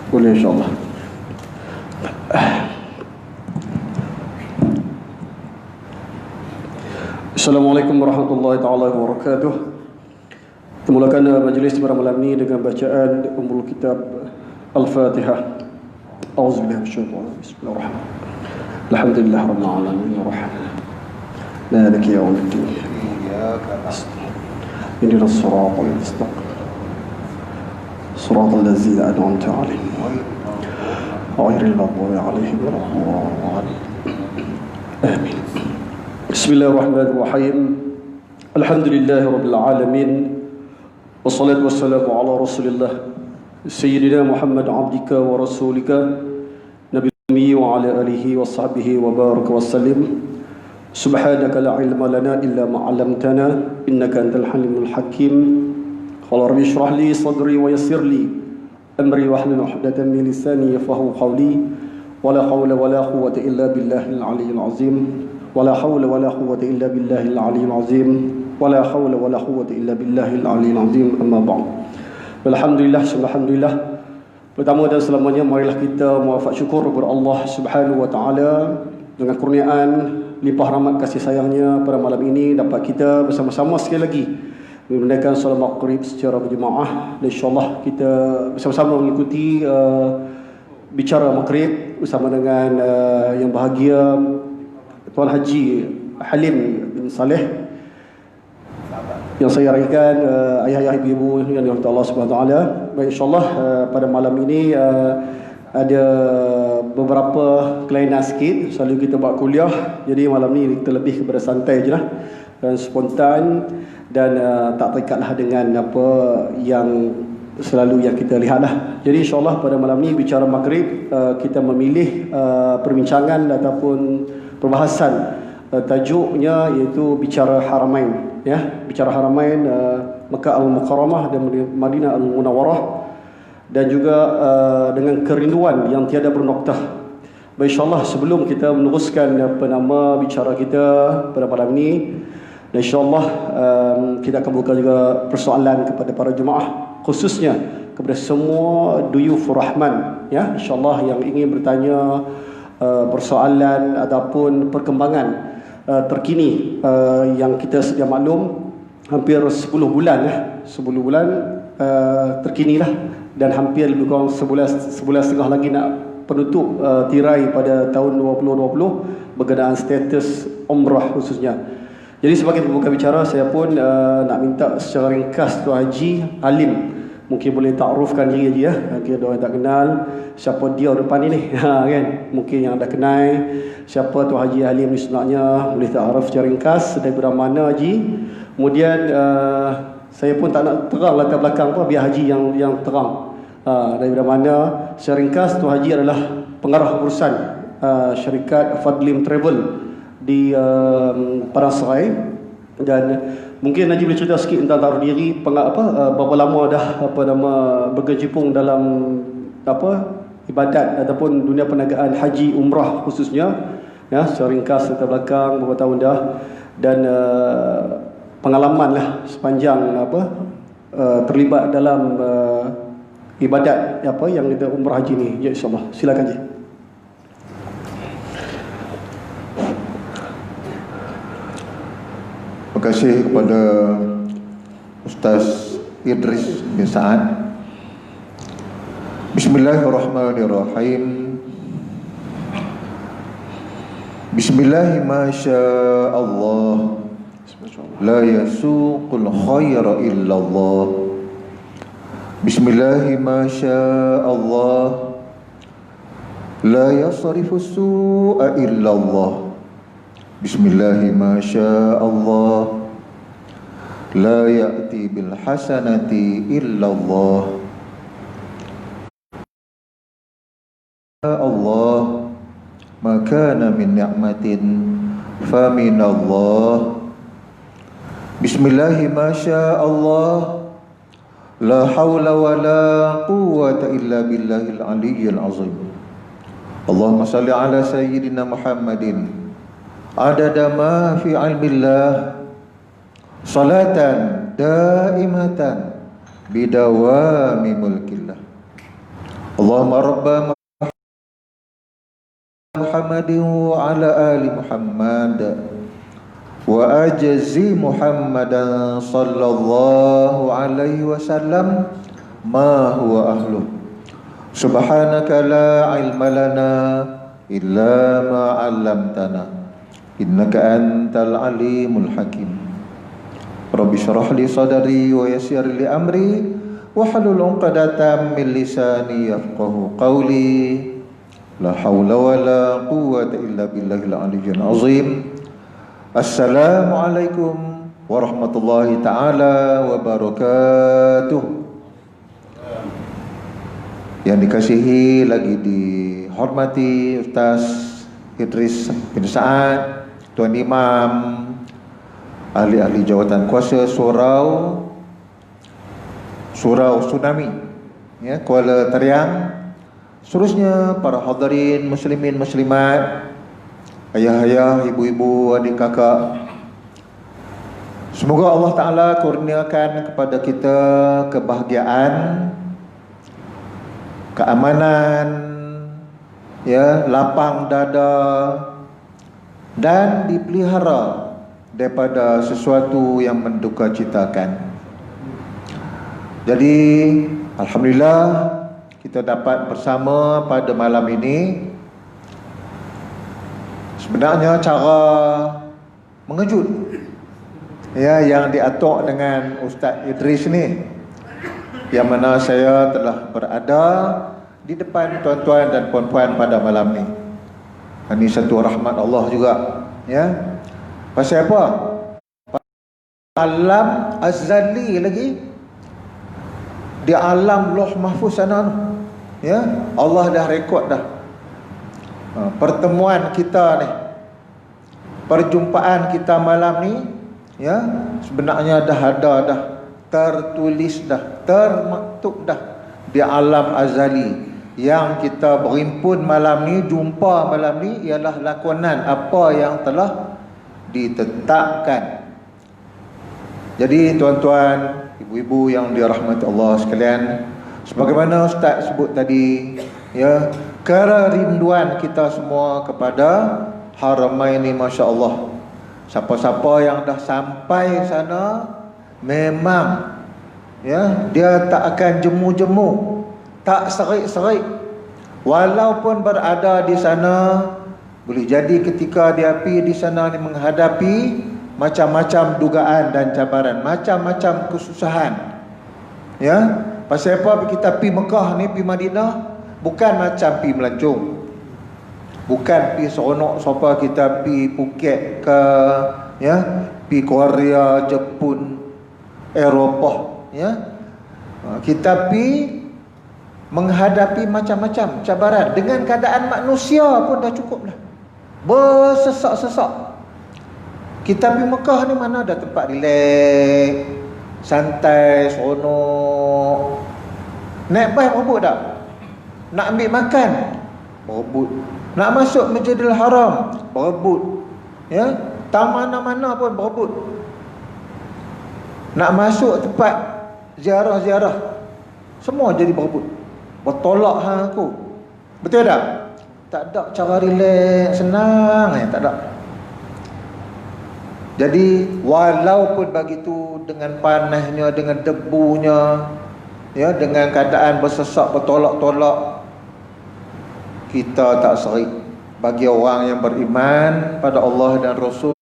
Boleh insyaAllah. Assalamualaikum warahmatullahi taala wabarakatuh. Kita mulakan majlis pada malam ini dengan bacaan Ummul Kitab Al-Fatihah. A'udzubillahi minasyaitonir rajim. Bismillahirrahmanirrahim. Alhamdulillahirabbil alamin arrahman. Maliki yaumiddin. Iyyaka na'budu. Ihdinas siratal mustaqim. Siratal ladzina an'amta 'alaihim. Ghairil maghdubi 'alaihim waladdallin. Amin. Bismillahirrahmanirrahim. Alhamdulillahirabbil alamin. Wassalatu wassalamu ala Rasulillah Sayyidina Muhammad abdika wa rasulika nabiyyi wa ala alihi wa sahbihi wa baraka wa sallim. Subhanaka la ilma lana illa ma 'allamtana innaka antal halimul hakim. Qala rabbi shrah li sadri wa yassir li amri wahlul 'uqdatam min lisani yafqahu qawli. Wala hawla wala quwwata illa billahil 'aliyyil 'azim. ولا حول ولا قوة إلا بالله العلي العظيم ولا حول ولا قوة إلا بالله العلي العظيم أما بعد. Alhamdulillah. Pertama dan selamanya marilah kita muwafaq syukur kepada Allah Subhanahu wa taala dengan kurniaan limpah rahmat kasih sayangnya pada malam ini dapat kita bersama-sama sekali lagi menunaikan solat maghrib secara berjemaah, dan insyaallah kita bersama-sama mengikuti bicara maghrib bersama dengan yang bahagia Tuan Haji Halim bin Saleh yang saya raikan, ayah-ayah ibu-ibu yang dirahmati Allah Subhanahu Wa Taala. Baik, insyaallah pada malam ini ada beberapa kelainan sikit. Selalu kita buat kuliah, jadi malam ni kita lebih kepada santai je lah dan spontan, dan tak terikatlah dengan apa yang selalu yang kita lihat lah. Jadi insyaallah pada malam ni bicara maghrib, kita memilih perbincangan ataupun perbahasan tajuknya iaitu bicara Haramain, ya, bicara Haramain, Makkah Al-Mukarramah dan Madinah Al-Munawwarah, dan juga dengan kerinduan yang tiada bernoktah. Baik, insyaallah sebelum kita meneruskan apa nama bicara kita pada malam ini, dan insyaallah kita akan buka juga persoalan kepada para jemaah, khususnya kepada semua duyufur rahman, ya, insyaallah yang ingin bertanya persoalan ataupun perkembangan terkini yang kita sedia maklum hampir 10 bulan terkinilah, dan hampir lebih kurang sebulan setengah lagi nak penutup tirai pada tahun 2020 berkenaan status umrah khususnya. Jadi sebagai pembuka bicara, saya pun nak minta secara ringkas Tuan Haji Halim mungkin boleh takrufkan diri je, ya. Mungkin orang tak kenal siapa dia depan ni kan. Mungkin yang dah kenal siapa Tuan Haji Halim ni sebenarnya, boleh takruf secara ringkas daripada mana Haji. Kemudian saya pun tak nak terang latar belakang apa, biar Haji yang terang daripada mana. Secara ringkas, Tuan Haji adalah pengarah urusan syarikat Fadlim Travel di Padang Serai, dan mungkin Haji boleh cerita sikit tentang taruh diri, berapa lama dah berkecimpung dalam ibadat ataupun dunia perniagaan haji umrah khususnya, ya, secara ringkas latar belakang berapa tahun dah, dan pengalaman lah sepanjang terlibat dalam ibadat yang kita umrah haji ni. Ya, insyaallah silakan Haji. Terima kasih kepada Ustaz Idris bin Sa'ad. Bismillahirrahmanirrahim. Bismillahi ma sya'allah, la yasuqul khaira illallah. Bismillahi ma sya'allah, la yasrifu su'a illallah. Bismillahi ma sya'allah, la ya'ti bil hasanati illallah. Allah ma kana min ni'matin fa min Allah. Bismillahi ma sya'allah, la hawla wa la quwwata illa billahil aliyyil azim. Allahumma salli ala sayyidina Muhammadin adada ma fi ilmillah, salatan daimatan bidawami mulkillah. Allahumma rabba Muhammadin wa ala ali Muhammad wa ajzi Muhammadan sallallahu alaihi wasallam ma huwa ahluh. Subhanaka la ilma lana illa ma 'allamtana innaka antal alimul hakim. Rabbi shrah li sadri wa yassir li amri wahlul 'uqdatam min lisani yafqahu qawli. La haula wala quwwata illa billahil aliyyil azim. Assalamualaikum warahmatullahi taala wabarakatuh. Yang dikasihi lagi dihormati Ustaz Idris bin Sa'ad, Tuan Imam, ahli-ahli jawatan kuasa Surau Tsunami ya, Kuala Teriang, seterusnya para hadirin muslimin muslimat, ayah-ayah, ibu-ibu, adik kakak, semoga Allah Ta'ala kurniakan kepada kita kebahagiaan, keamanan, ya, lapang dada, dan dipelihara daripada sesuatu yang mendukacitakan. Jadi alhamdulillah kita dapat bersama pada malam ini. Sebenarnya cara mengejut ya yang diatur dengan Ustaz Idris ni, yang mana saya telah berada di depan tuan-tuan dan puan-puan pada malam ni. Ini satu rahmat Allah juga ya. Pasal apa? Alam azali lagi, di alam Lauh Mahfuz sana ya, Allah dah rekod dah pertemuan kita ni, perjumpaan kita malam ni ya, sebenarnya dah ada dah, tertulis dah, termaktub dah di alam azali. Yang kita berhimpun malam ni, jumpa malam ni, ialah lakonan apa yang telah ditetapkan. Jadi tuan-tuan, ibu-ibu yang dirahmati Allah sekalian, sebagaimana Ustaz sebut tadi ya, kerinduan kita semua kepada Haramain ni, Masya Allah. Siapa-siapa yang dah sampai sana, memang ya, dia tak akan jemu-jemu, tak serik-serik. Walaupun berada di sana, boleh jadi ketika dia pergi di sana ni menghadapi macam-macam dugaan dan cabaran, macam-macam kesusahan ya. Pasal apa kita pergi Mekah ni, pergi Madinah, bukan macam pergi melancong, bukan pergi seronok siapa kita pergi Phuket ke ya, pergi Korea, Jepun, Eropah ya. Kita pergi menghadapi macam-macam cabaran. Dengan keadaan manusia pun dah cukup dah, bersesak-sesak. Kita pergi Mekah ni mana ada tempat relax, santai, seronok. Naik bas berebut tak? Nak ambil makan, berebut. Nak masuk Masjidil Haram, berebut ya. Tak mana-mana pun berebut. Nak masuk tempat ziarah-ziarah, semua jadi berebut, bertolak hang aku. Betul tak? Tak ada cara relax, senang tak ada. Jadi walaupun begitu, dengan panasnya, dengan debunya ya, dengan keadaan bersesak, bertolak-tolak, kita tak serik. Bagi orang yang beriman pada Allah dan Rasul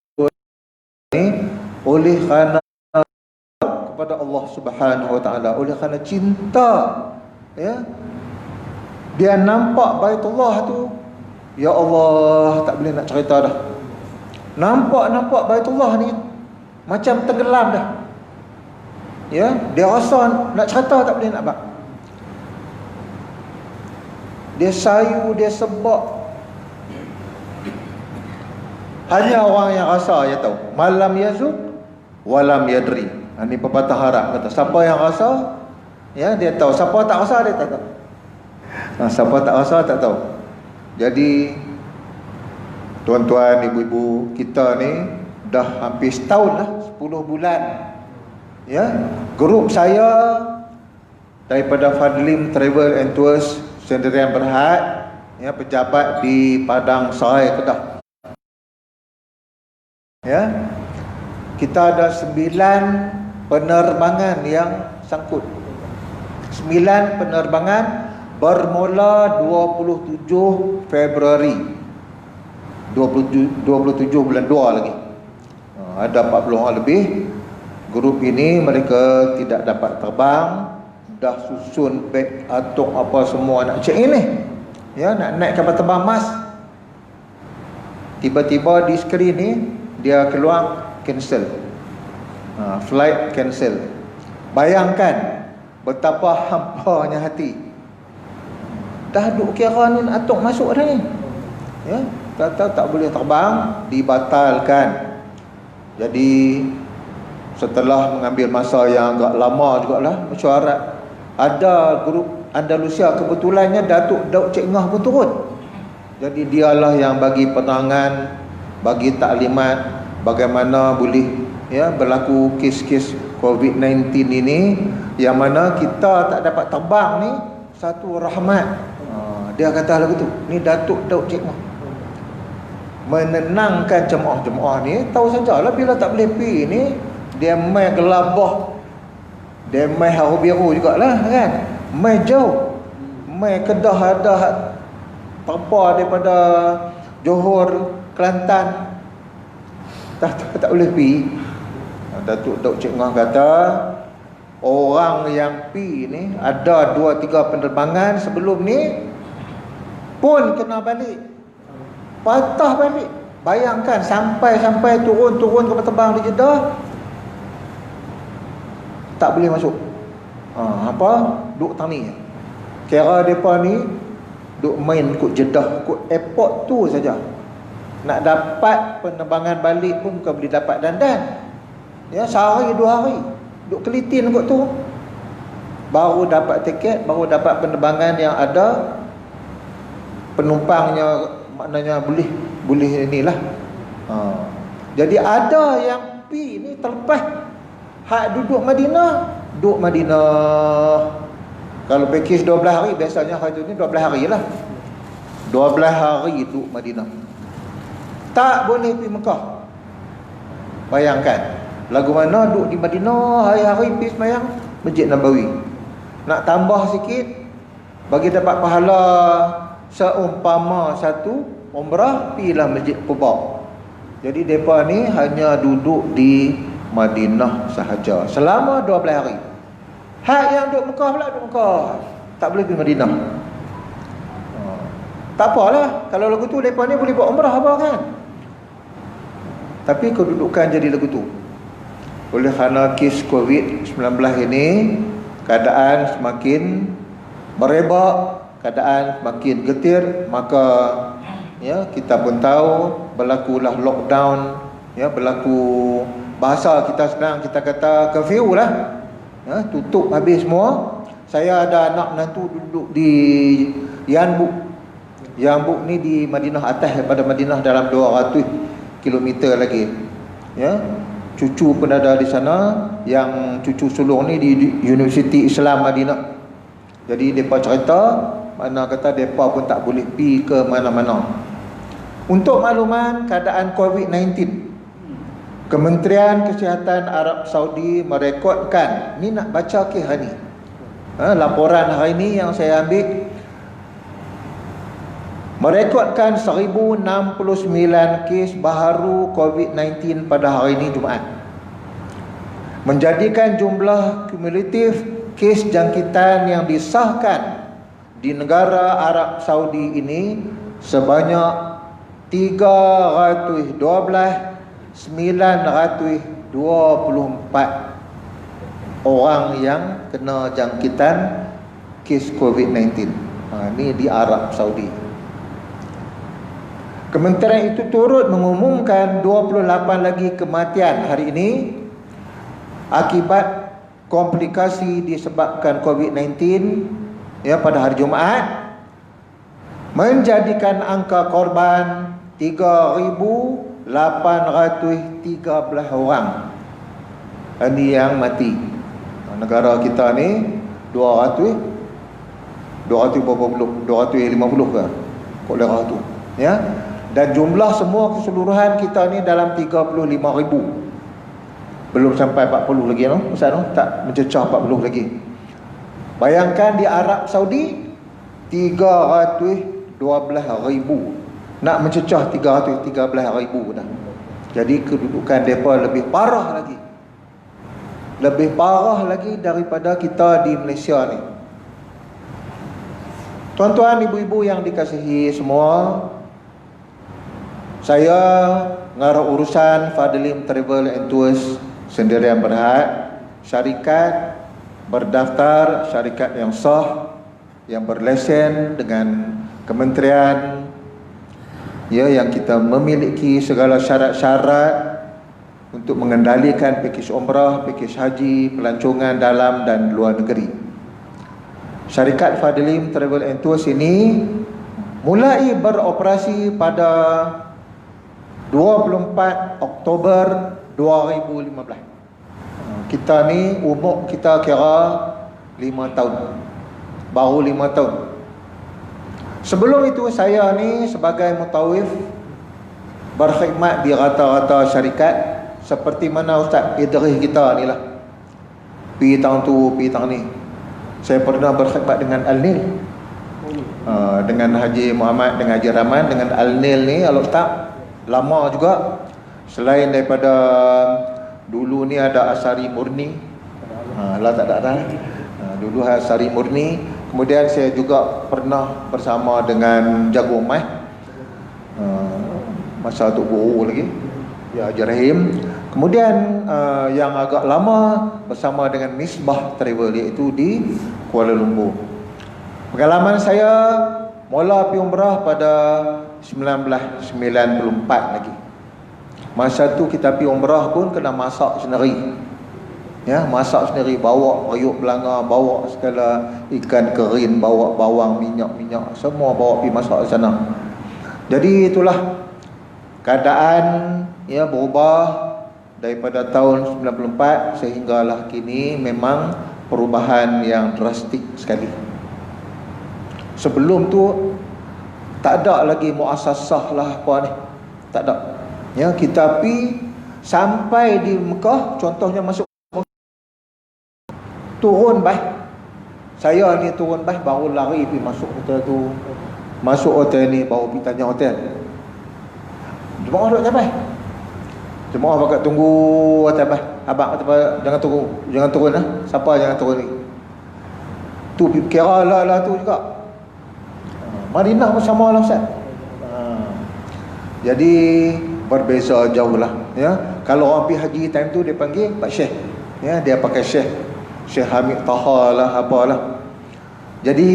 ini, oleh kerana kepada Allah Subhanahu wa taala, oleh kerana cinta ya, dia nampak Baitullah tu, ya Allah, tak boleh nak cerita dah. Nampak Baitullah ni macam tenggelam dah ya. Dia rasa nak cerita tak boleh nak buat. Dia sayu, dia sebab. Hanya orang yang rasa dia tahu. Malam yazuk walam yadri. Ini pepatah Arab kata, siapa yang rasa ya, dia tahu. Siapa tak rasa, dia tak tahu. Siapa tak rasa, tak tahu. Jadi tuan-tuan, ibu-ibu, kita ni dah hampir setahun lah, 10 bulan ya. Grup saya daripada Fadlim Travel and Tours Sendirian Berhad, ya, pejabat di Padang Serai, Kedah. Ya, kita ada 9 penerbangan yang sangkut. 9 penerbangan bermula 27 Februari 27 bulan 2 lagi. Ada 40 orang lebih. Grup ini mereka tidak dapat terbang, dah susun beg atuk apa semua nak check in ni. Ya, nak naik kapal terbang Mas. Tiba-tiba di skrin ni dia keluar cancel. Flight cancel. Bayangkan betapa hampanya hati. Dah duk kira ni atuk masuk dah ni. Ya, tak boleh terbang, dibatalkan. Jadi setelah mengambil masa yang agak lama jugalah mesyuarat, ada grup Andalusia, kebetulannya Datuk Daud Cik Ngah pun turun. Jadi dialah yang bagi penerangan, bagi taklimat bagaimana boleh, ya, berlaku kes-kes COVID-19 ini, yang mana kita tak dapat terbang ni satu rahmat. Dia kata lagu tu, ni Datuk Daud Cik Ngah menenangkan jemaah-jemaah ni. Tahu sajalah bila tak boleh pergi ni, dia mai Gelabah, dia mai Haru Biru jugalah kan, mai jauh, mai Kedah ada terpa daripada Johor, Kelantan, tak boleh pergi. Datuk Daud Cik Ngah kata orang yang pergi ni ada 2-3 penerbangan sebelum ni pun kena balik, patah balik. Bayangkan sampai turun kapal terbang di Jeddah, tak boleh masuk. Duk tani. Kira mereka ni duk main kut Jeddah, kut airport tu saja. Nak dapat penerbangan balik pun bukan boleh dapat dandan. Ya, sehari 2 hari duk kelitin kot tu, baru dapat tiket, baru dapat penerbangan yang ada penumpangnya, maknanya boleh inilah. Jadi ada yang pi ni terlepas hak duduk Madinah. Kalau package 12 hari, biasanya hari tu ni 12 hari lah. 12 hari duduk Madinah, tak boleh pergi Mekah. Bayangkan lagu mana duduk di Madinah hari-hari pergi sembahyang Masjid Nabawi. Nak tambah sikit bagi dapat pahala seumpama satu umrah, pergilah Masjid Quba. Jadi mereka ni hanya duduk di Madinah sahaja selama 12 hari. Hak yang duduk Mekah pula duduk Mekah, tak boleh pergi Madinah. Tak apalah, kalau lagu tu mereka ni boleh buat umrah apa kan. Tapi kedudukan jadi lagu tu. Oleh kerana kes COVID-19 ini, keadaan semakin merebak, keadaan semakin getir, maka ya, kita pun tahu berlakulah lockdown, ya, berlaku, bahasa kita sekarang kita kata curfew lah, ya, tutup habis semua. Saya ada anak menantu duduk di Yanbu ni di Madinah atas daripada Madinah dalam 200 km lagi, ya. Cucu pun ada di sana, yang cucu sulung ni di Universiti Islam Madinah. Jadi mereka cerita, mana kata mereka pun tak boleh pergi ke mana-mana. Untuk makluman keadaan COVID-19, Kementerian Kesihatan Arab Saudi merekodkan, ni nak baca ke hari ni, laporan hari ni yang saya ambil, merekodkan 1069 kes baharu COVID-19 pada hari ini Jumaat, menjadikan jumlah kumulatif kes jangkitan yang disahkan di negara Arab Saudi ini sebanyak 312,924 orang yang kena jangkitan kes COVID-19. Ini di Arab Saudi. Kementerian itu turut mengumumkan 28 lagi kematian hari ini akibat komplikasi disebabkan COVID-19, ya, pada hari Jumaat, menjadikan angka korban 3,813 orang. Ini yang mati. Negara kita ni 200 250 ke kolera tu, ya. Dan jumlah semua keseluruhan kita ni dalam 35,000. Belum sampai 40 lagi no, Ustaz no? Tak mencecah 40 lagi. Bayangkan di Arab Saudi 312,000, nak mencecah 313,000 dah. Jadi kedudukan mereka lebih parah lagi. Lebih parah lagi daripada kita di Malaysia ni. Tuan-tuan, ibu-ibu yang dikasihi semua, saya ngarah urusan Fadlim Travel and Tours Sendirian Berhad, syarikat berdaftar, syarikat yang sah, yang berlesen dengan kementerian, ya, yang kita memiliki segala syarat-syarat untuk mengendalikan pakej umrah, pakej haji, pelancongan dalam dan luar negeri. Syarikat Fadlim Travel and Tours ini mulai beroperasi pada 24 Oktober 2015. Kita ni umur kita kira 5 tahun. Baru 5 tahun. Sebelum itu saya ni sebagai mutawif berkhidmat di rata-rata syarikat seperti mana Ustaz Idris kita ni lah. Pi tahun tu, pi tahun ni. Saya pernah berkhidmat dengan Al-Nil, dengan Haji Muhammad, dengan Haji Rahman, dengan Al-Nil ni Al-Ustaz. Lama juga. Selain daripada dulu ni ada Asari Murni, lah tak ada. Dulu Asari Murni. Kemudian saya juga pernah bersama dengan Jago Mai, masa Tok Guru lagi, ya, Haji Rahim. Kemudian yang agak lama bersama dengan Misbah Travel, iaitu di Kuala Lumpur. Pengalaman saya mula pergi umrah pada 1994 lagi. Masa tu kita pergi umrah pun kena masak sendiri. Ya, masak sendiri, bawa periuk belanga, bawa segala ikan kerin, bawa bawang, minyak, semua bawa pergi masak di sana. Jadi itulah keadaan, ya, berubah daripada tahun 94 sehinggalah kini. Memang perubahan yang drastik sekali. Sebelum tu tak ada lagi muasasah lah apa ni, tak ada. Ya, kita pi sampai di Mekah, contohnya masuk turun bah. Saya ni turun bah baru lari pi masuk hotel tu. Masuk hotel ni baru pi tanya hotel. Jemaah duduk sampai. Jemaah bakal tunggu hotel bah. Abang kata jangan turun lah. Siapa jangan turun ni? Tu kira lah tu juga. Madinah bersama lah Ustaz. Jadi berbeza jauh lah, ya. Kalau orang pergi haji time tu dia panggil Pak Syekh, ya, dia pakai Syekh Hamid Taha lah, apalah. Jadi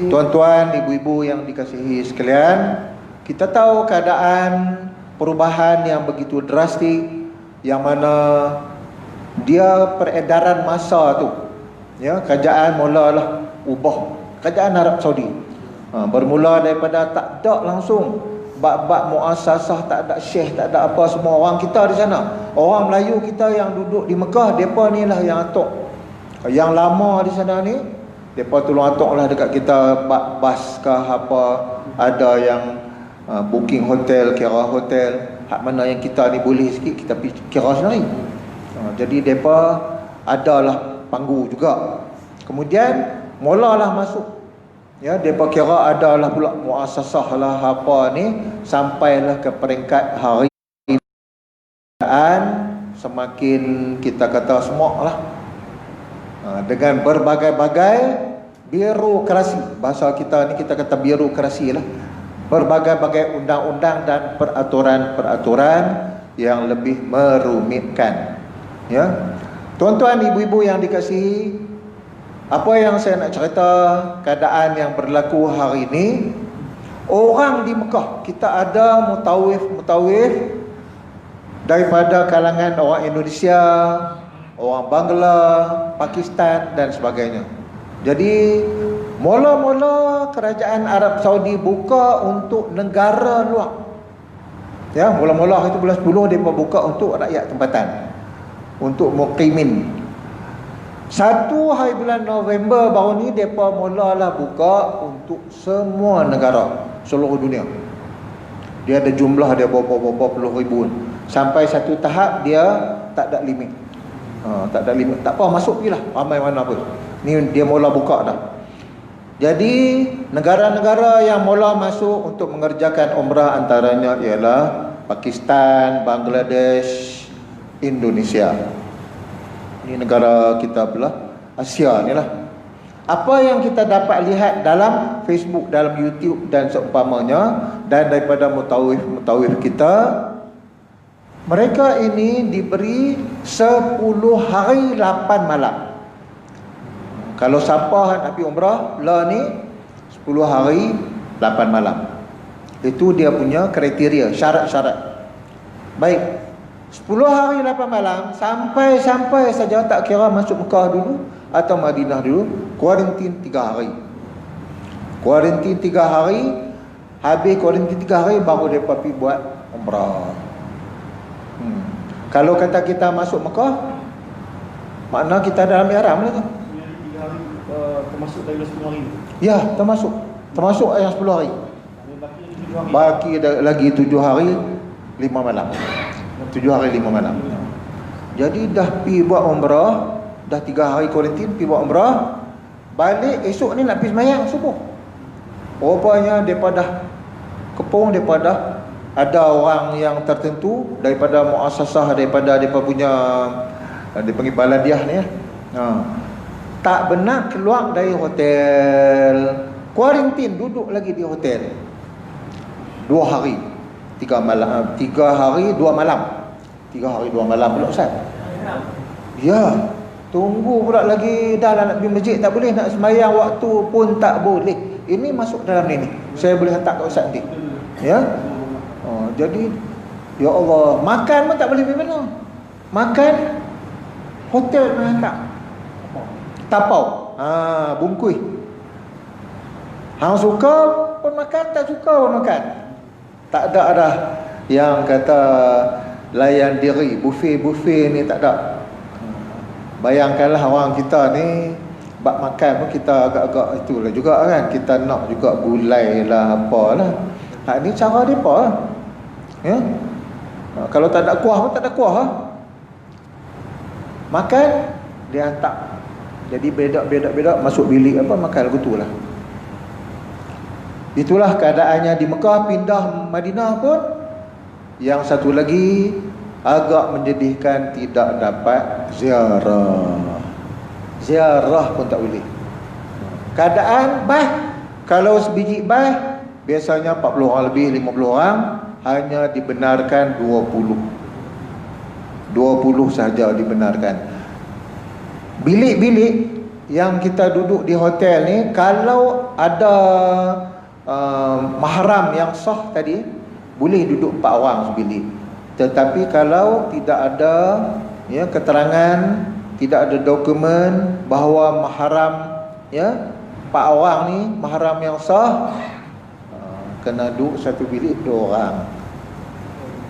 tuan-tuan, ibu-ibu yang dikasihi sekalian, kita tahu keadaan perubahan yang begitu drastik, yang mana dia peredaran masa tu, ya, kerajaan mulalah ubah kerajaan Arab Saudi. Bermula daripada tak ada langsung bab-bab muasasah, tak ada syekh, tak ada apa, semua orang kita di sana. Orang Melayu kita yang duduk di Mekah, depa ni lah yang atok. Yang lama di sana ni, depa tolong atok lah dekat kita bas kah apa, ada yang booking hotel, kira hotel. Hak mana yang kita ni boleh sikit, kita pergi kira sendiri. Jadi depa adalah panggu juga. Kemudian mulalah masuk, ya, depa kira adalah pula muasasah lah apa ni, sampailah ke peringkat hari ini semakin kita kata semok lah, dengan berbagai-bagai birokrasi. Bahasa kita ni kita kata birokrasi lah, berbagai-bagai undang-undang dan peraturan-peraturan yang lebih merumitkan, ya. Tuan-tuan, ibu-ibu yang dikasihi, apa yang saya nak cerita, keadaan yang berlaku hari ini, orang di Mekah, kita ada mutawif daripada kalangan orang Indonesia, orang Bangla, Pakistan dan sebagainya. Jadi mula-mula kerajaan Arab Saudi buka untuk negara luar. Ya, mula-mula itu bulan 10 dia buka untuk rakyat tempatan, untuk muqimin. Satu hari bulan November baru ni mereka mulalah buka untuk semua negara seluruh dunia. Dia ada jumlah dia berapa puluh ribu. Sampai satu tahap dia tak ada limit. Tak ada limit. Tak apa, masuk pergilah ramai mana pun. Ni dia mula buka dah. Jadi negara-negara yang mula masuk untuk mengerjakan umrah antaranya ialah Pakistan, Bangladesh, Indonesia. Ini negara kita belah Asia ni lah. Apa yang kita dapat lihat dalam Facebook, dalam YouTube dan seumpamanya, dan daripada mutawif kita, mereka ini diberi 10 hari 8 malam. Kalau siapa nak pergi umrah lah ni 10 hari 8 malam. Itu dia punya kriteria, syarat-syarat. Baik, 10 hari 8 malam sampai saja, tak kira masuk Mekah dulu atau Madinah dulu, kuarantin 3 hari. Kuarantin 3 hari, habis kuarantin 3 hari baru mereka pergi buat umrah. Kalau kata kita masuk Mekah, makna kita dalam ihram lah tu. 3 hari termasuk dari 10 hari. Ya, termasuk yang 10 hari. Baki lagi 7 hari. Baki lagi 7 hari 5 malam. 7 hari 5 malam. Jadi dah pergi buat umrah, dah 3 hari kuarantin, pergi buat umrah, balik esok ni nak pergi sembahyang subuh. Rupanya daripada kepung, daripada ada orang yang tertentu daripada muasasah, daripada mereka punya dia panggil baladiah ni tak benar keluar dari hotel, kuarantin, duduk lagi di hotel 2 hari 3 malam, 3 hari 2 malam. 3 hari 2 malam pula Ustaz. Ya, tunggu pula lagi, dah lah nak pergi masjid tak boleh, nak sembahyang waktu pun tak boleh. Ini masuk dalam ni. Saya boleh hantar kat Ustaz nanti. Ya. Jadi ya Allah, makan pun tak boleh pergi mana. Makan hotel nak hantar. Tapau. Bungkus. Hang suka pun makan, tak suka pun makan. Tak ada dah yang kata layan diri, buffet ni tak ada. Bayangkanlah orang kita ni bak makan pun kita agak-agak itulah juga kan, kita nak juga gulai lah apalah. Ni cara depa lah. Ya. Kalau tak ada kuah pun tak ada kuah lah. Makan dia hantar. Jadi bedak masuk bilik apa makan lagu tu lah. Itulah keadaannya di Mekah. Pindah Madinah pun yang satu lagi agak menyedihkan, tidak dapat ziarah pun tak boleh. Keadaan kalau sebiji biasanya 40 orang lebih, 50 orang, hanya dibenarkan 20 saja dibenarkan. Bilik-bilik yang kita duduk di hotel ni, kalau ada mahram yang sah tadi, boleh duduk 4 orang sebilik. Tetapi kalau tidak ada keterangan, tidak ada dokumen bahawa mahram 4 orang ni mahram yang sah, kena duduk satu bilik 2 orang.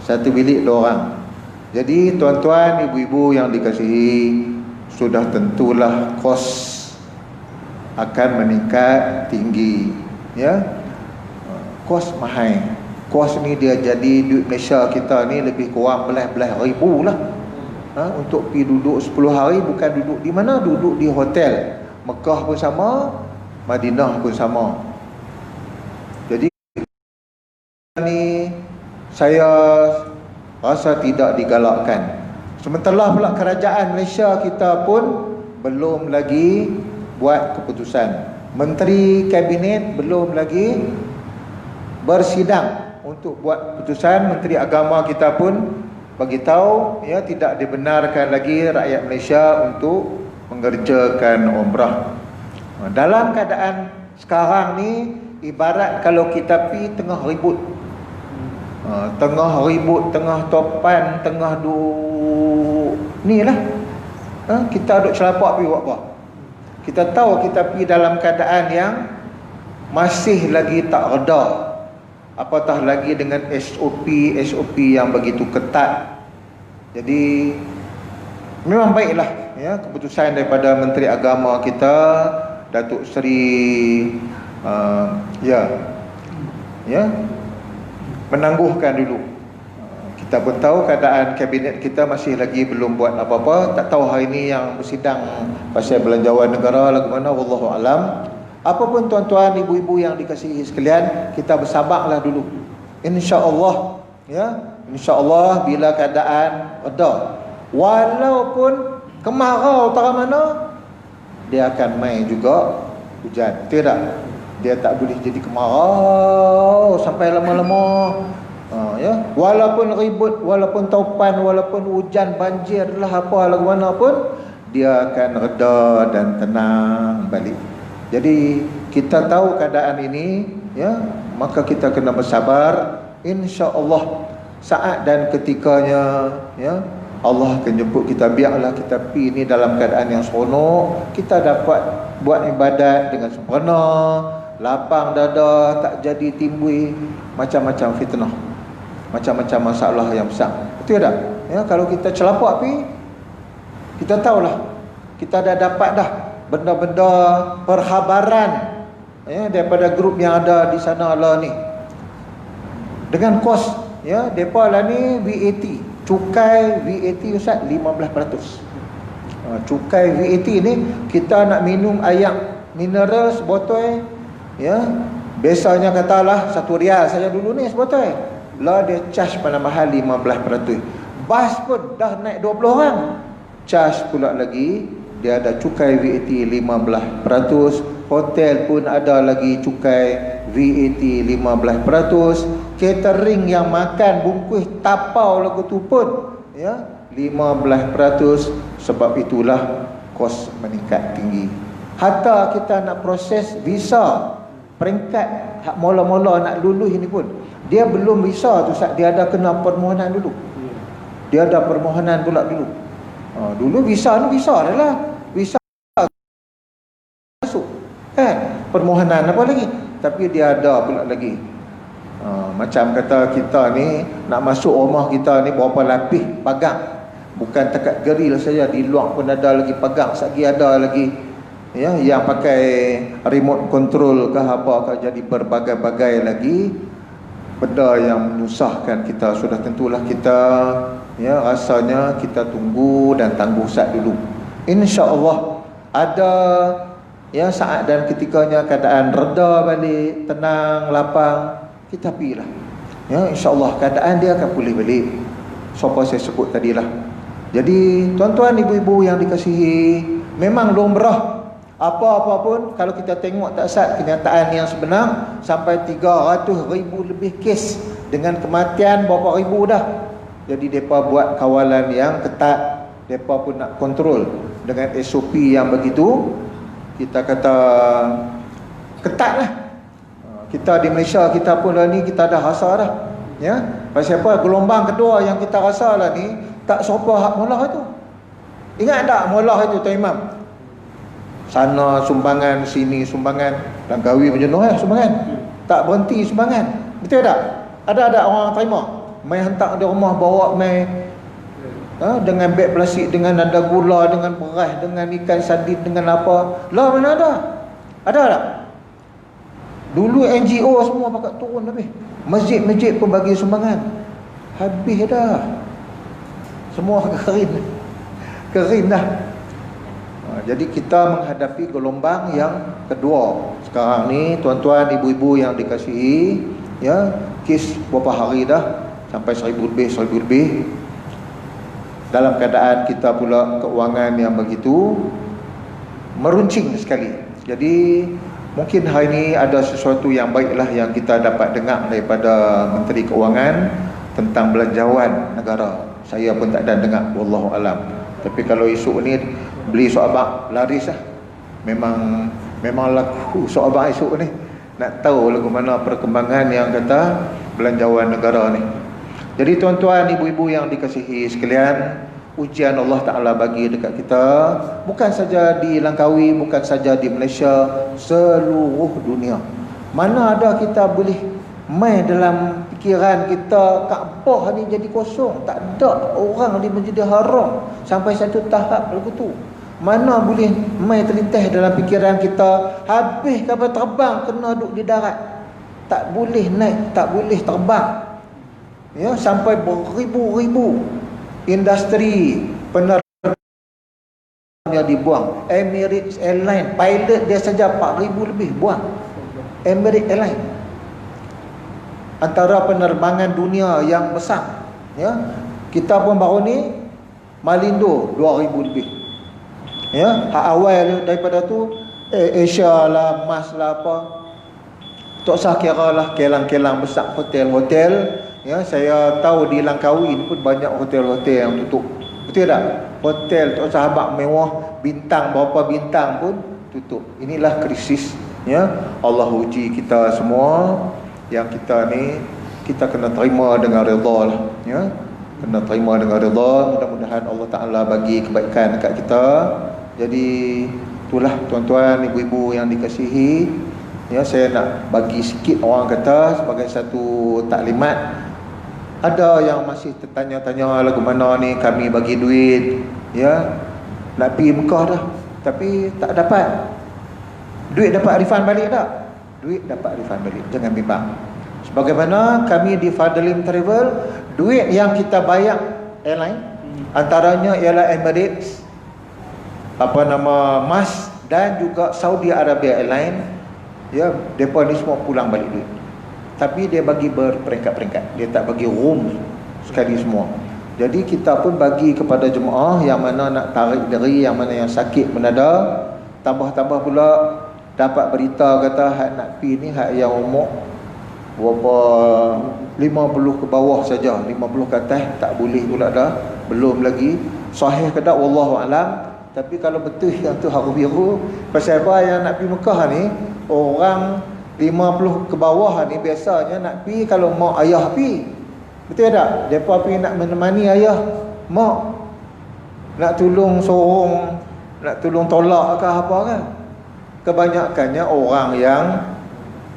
Satu bilik 2 orang. Jadi tuan-tuan, ibu-ibu yang dikasihi, sudah tentulah kos akan meningkat tinggi, ya. Kos mahal. Kos ni dia jadi duit Malaysia kita ni lebih kurang belas-belas ribu lah. Untuk pergi duduk 10 hari, bukan duduk di mana, duduk di hotel. Mekah pun sama, Madinah pun sama. Jadi ni saya rasa tidak digalakkan. Sementara pula kerajaan Malaysia kita pun belum lagi buat keputusan. Menteri Kabinet belum lagi bersidang untuk buat keputusan. Menteri Agama kita pun bagi tahu tidak dibenarkan lagi rakyat Malaysia untuk mengerjakan umrah. Dalam keadaan sekarang ni, ibarat kalau kita pergi tengah ribut, tengah topan, tengah ni lah, kita duduk celapak pergi buat apa. Kita tahu kita pergi dalam keadaan yang masih lagi tak reda, apatah lagi dengan SOP yang begitu ketat. Jadi Memang baiklah ya keputusan daripada Menteri Agama kita Datuk Seri ya menangguhkan dulu. Kita pun tahu keadaan kabinet kita masih lagi belum buat apa-apa. Tak tahu hari ini yang bersidang pasal belanjawan negara lagu mana, wallahu alam. Apapun tuan-tuan, ibu-ibu yang dikasihi sekalian, kita bersabarlah dulu. Insya-Allah ya, insya-Allah bila keadaan reda, walaupun kemarau tak mana, dia akan main juga hujan. Tidak, dia tak boleh jadi kemarau sampai lama-lama. Ya, walaupun ribut, walaupun taupan, walaupun hujan, banjir lah apa lagu mana pun, dia akan reda dan tenang balik. Jadi kita tahu keadaan ini ya, maka kita kena bersabar. Insya-Allah saat dan ketikanya ya, Allah akan jemput kita. Biarlah kita pergi ni dalam keadaan yang seronok, kita dapat buat ibadat dengan sempurna, lapang dada, tak jadi timbul macam-macam fitnah, macam-macam masalah yang besar. Betul tak? Ya, kalau kita celapak pergi, kita tahulah kita dah dapat dah benda-benda perhabaran ya, daripada grup yang ada di sana lah ni. Dengan kos ya, depa lah ni VAT, cukai VAT Ustaz 15%. Cukai VAT ni, kita nak minum air mineral sebotol ya, biasanya katalah 1 rial saja dulu ni sebotol. Lah dia charge pada mahal 15%. Bas pun dah naik 20 orang, charge pula lagi, dia ada cukai VAT 15%. Hotel pun ada lagi cukai VAT 15%. Catering yang makan bungkus tapau lagu tu pun ya 15%. Sebab itulah kos meningkat tinggi. Hatta kita nak proses visa peringkat hak mula-mula nak lulus ini pun, dia belum visa tu Ustaz, dia ada kena permohonan dulu. Dia ada permohonan pula dulu. Dulu visa ni visa dah lah, visa masuk kan, permohonan apa lagi, tapi dia ada pula lagi. Macam kata kita ni nak masuk rumah kita ni berapa lapis pagang, bukan dekat geril saja, di luar pun ada lagi pagang, lagi ada lagi ya yang pakai remote control ke apa ke, jadi berbagai-bagai lagi benda yang menyusahkan kita. Sudah tentulah kita ya rasanya kita tunggu dan tangguh saat dulu. Insya-Allah ada ya saat dan ketikanya keadaan reda balik, tenang, lapang, kita pergilah. Ya, insya-Allah keadaan dia akan pulih balik. Siapa saya sebut tadilah. Jadi tuan-tuan ibu-ibu yang dikasihi, memang lumrah apa-apa pun kalau kita tengok tak sat kenyataan yang sebenar, sampai 300,000 lebih kes dengan kematian berapa ribu dah. Jadi mereka buat kawalan yang ketat, mereka pun nak kontrol dengan SOP yang begitu, kita kata ketat lah. Kita di Malaysia kita pun lah ni kita dah rasa dah ya. Pasal apa, gelombang kedua yang kita rasa lah ni tak serupa hak mula itu. Ingat tak mula itu Tuan Imam? Sana sumbangan, sini sumbangan, Langkawi menjenuh sumbangan, tak berhenti sumbangan. Betul tak? Ada orang terima, mai hantar di rumah, bawa mai dengan beg plastik, dengan ada gula, dengan beras, dengan ikan sardin, dengan apa. Lah mana ada? Ada tak? Dulu NGO semua pakat turun habis. Masjid-masjid pun bagi sumbangan. Habis dah. Semua kering dah. Jadi kita menghadapi gelombang yang kedua. Sekarang ni tuan-tuan ibu-ibu yang dikasihi ya, kes berapa hari dah sampai 1,000 lebih. Dalam keadaan kita pula keuangan yang begitu meruncing sekali. Jadi mungkin hari ini ada sesuatu yang baiklah yang kita dapat dengar daripada Menteri Keuangan tentang belanjawan negara. Saya pun tak ada dengar, wallahu alam. Tapi kalau esok ni beli soabak laris lah. Memang laku soabak esok ni. Nak tahu lagu mana perkembangan yang kata belanjawan negara ni. Jadi tuan-tuan ibu-ibu yang dikasihi sekalian, ujian Allah Ta'ala bagi dekat kita, bukan saja di Langkawi, bukan saja di Malaysia, seluruh dunia. Mana ada kita boleh Mai dalam fikiran kita Kaabah ni jadi kosong, tak ada orang di Masjidil Haram sampai satu tahap lagu tu. Mana boleh mai terlintas dalam fikiran kita, habis kapal terbang kena duduk di darat, tak boleh naik, tak boleh terbang. Ya, sampai beribu-ribu industri penerbangan dibuang. Emirates Airline pilot dia saja 4,000 lebih buang. Emirates Airline antara penerbangan dunia yang besar. Ya, kita pun baru ni Malindo 2,000 lebih. Ya, hak awal daripada tu Asia lah, Mas lah apa, tak usah kira lah, kelang-kelang besar hotel-hotel. Ya, saya tahu di Langkawi ni pun banyak hotel-hotel yang tutup. Betul tak? Hotel tak usah habaq mewah, bintang berapa bintang pun tutup. Inilah krisis. Ya, Allah uji kita semua. Yang kita ni, kita kena terima dengan redha lah. Ya, kena terima dengan redha. Mudah-mudahan Allah Ta'ala bagi kebaikan dekat kita. Jadi itulah tuan-tuan, ibu-ibu yang dikasihi. Ya, saya nak bagi sikit orang kata sebagai satu taklimat. Ada yang masih tertanya-tanya lagu mana ni kami bagi duit, ya, nak pergi Mekah dah tapi tak dapat. Duit dapat refund balik tak? Duit dapat refund balik, jangan bimbang. Sebagaimana kami di Fadlim Travel, duit yang kita bayar airline antaranya ialah Emirates, MAS dan juga Saudi Arabia Airline. Ya, depa ni semua pulang balik duit. Tapi dia bagi berperingkat-peringkat. Dia tak bagi room sekali semua. Jadi kita pun bagi kepada jemaah yang mana nak tarik diri, yang mana yang sakit mendadak. Tambah-tambah pula dapat berita kata hak nak pi ni hak yang umur berapa 50 ke bawah saja, 50 ke atas tak boleh pula dah. Belum lagi sahih ke tak wallahu alam. Tapi kalau betul yang tu haru biru, pasal apa yang nak pi Mekah ni, orang 50 ke bawah ni biasanya nak pi kalau mak ayah pi. Betul tak? Depa pi nak menemani ayah, mak nak tolong sorong, nak tolong tolak ke apa kan. Kebanyakannya orang yang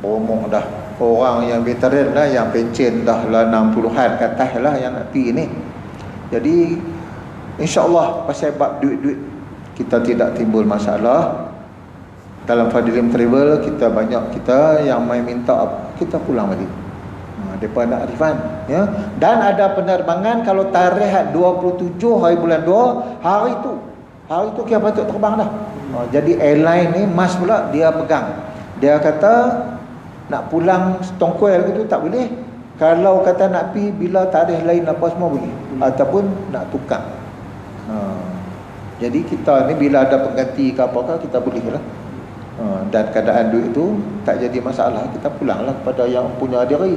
umur dah, orang yang veteran lah, yang pencen dah lah 60-an ke atas lah yang nak pi ni. Jadi insya-Allah pasal bab duit-duit kita tidak timbul masalah. Dalam Fadlim Travel kita banyak kita yang main minta kita pulang balik. Mereka nak refund, ya. Dan ada penerbangan kalau tarikh 27 hari bulan 2, hari tu kita patut terbang dah. Jadi airline ni MAS pula dia pegang. Dia kata nak pulang Tongkuel gitu tak boleh. Kalau kata nak pi bila tarikh lain apa semua boleh. Ataupun nak tukar. Jadi kita ni bila ada pengganti ke apakah kita boleh lah. Dan keadaan duit tu tak jadi masalah, kita pulanglah kepada yang punya diri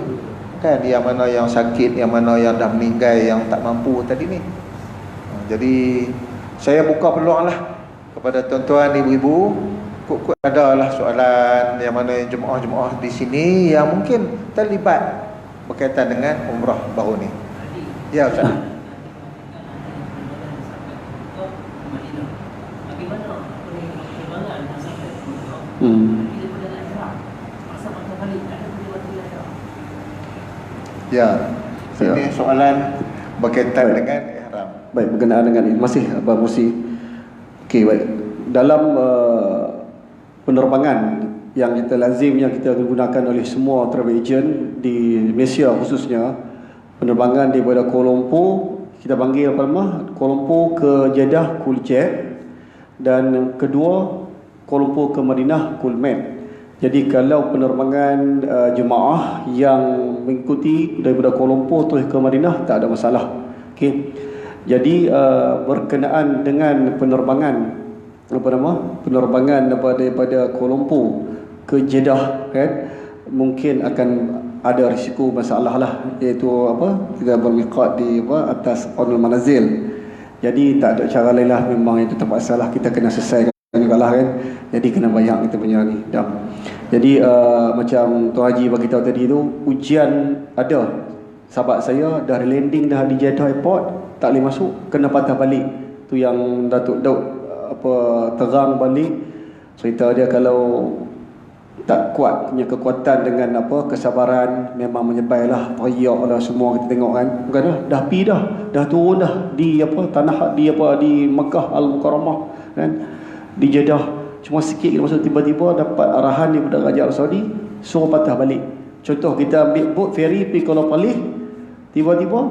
kan, yang mana yang sakit, yang mana yang dah meninggal, yang tak mampu tadi ni. Jadi saya buka peluang lah kepada tuan-tuan ibu-ibu, kok ada lah soalan yang mana yang jemaah-jemaah di sini yang mungkin terlibat berkaitan dengan umrah baru ni. Ya Ustaz. Ya, ini soalan berkaitan dengan ihram. Baik, berkenaan dengan ini masih Abang Musi. Okey, baik. Dalam penerbangan yang kita lazim yang kita gunakan oleh semua travel agent di Malaysia khususnya, penerbangan daripada Kuala Lumpur, kita panggil apa nama? Kuala Lumpur ke Jeddah Kuljet, dan kedua Kuala Lumpur ke Madinah Kulmet. Jadi kalau penerbangan jemaah yang mengikuti daripada Kuala Lumpur terus ke Madinah tak ada masalah. Okey. Jadi berkenaan dengan penerbangan penerbangan daripada Kuala Lumpur ke Jeddah kan, mungkin akan ada risiko masalah lah, iaitu kita bermiqat di atas Qanul Manazil. Jadi tak ada cara lain lah, memang itu terpaksa lah kita kena selesaikan jugalah kan. Jadi kena bayar kita punya ni dam. Jadi macam Tuan Haji bagi tahu tadi tu, ujian ada. Sahabat saya dah landing dah di Jeddah Airport, tak boleh masuk, kena patah balik. Tu yang Datuk Daud terang balik cerita dia, kalau tak kuat punya kekuatan dengan apa kesabaran, memang menyebailah, teriak lah semua kita tengok kan. Bukan dah pi dah turun dah di apa tanah di apa di Mekah Al-Mukarramah kan, di Jeddah. Cuma sikit kita masuk, tiba-tiba dapat arahan daripada Raja Arab Saudi suruh patah balik. Contoh kita ambil boat ferry pergi Kuala Palih, tiba-tiba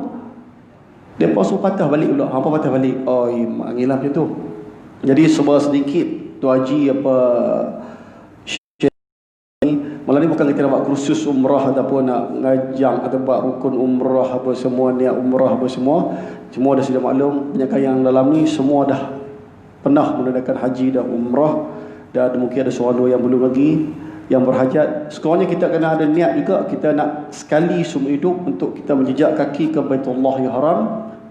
depa suruh patah balik pula. Hampa patah balik. Oh, mangilah macam tu. Jadi sebab sedikit tu haji apa malah ni bukan kita nak buat kursus umrah ataupun nak ngajang atau buat rukun umrah apa semua, niat umrah apa semua. Semua dah sudah maklum, banyak yang dalam ni semua dah pernah menunaikan haji dan umrah, dan mungkin ada seorang dua yang belum lagi yang berhajat. Sekurangnya kita kena ada niat juga, kita nak sekali seumur hidup untuk kita menjejak kaki ke Baitullah yang Haram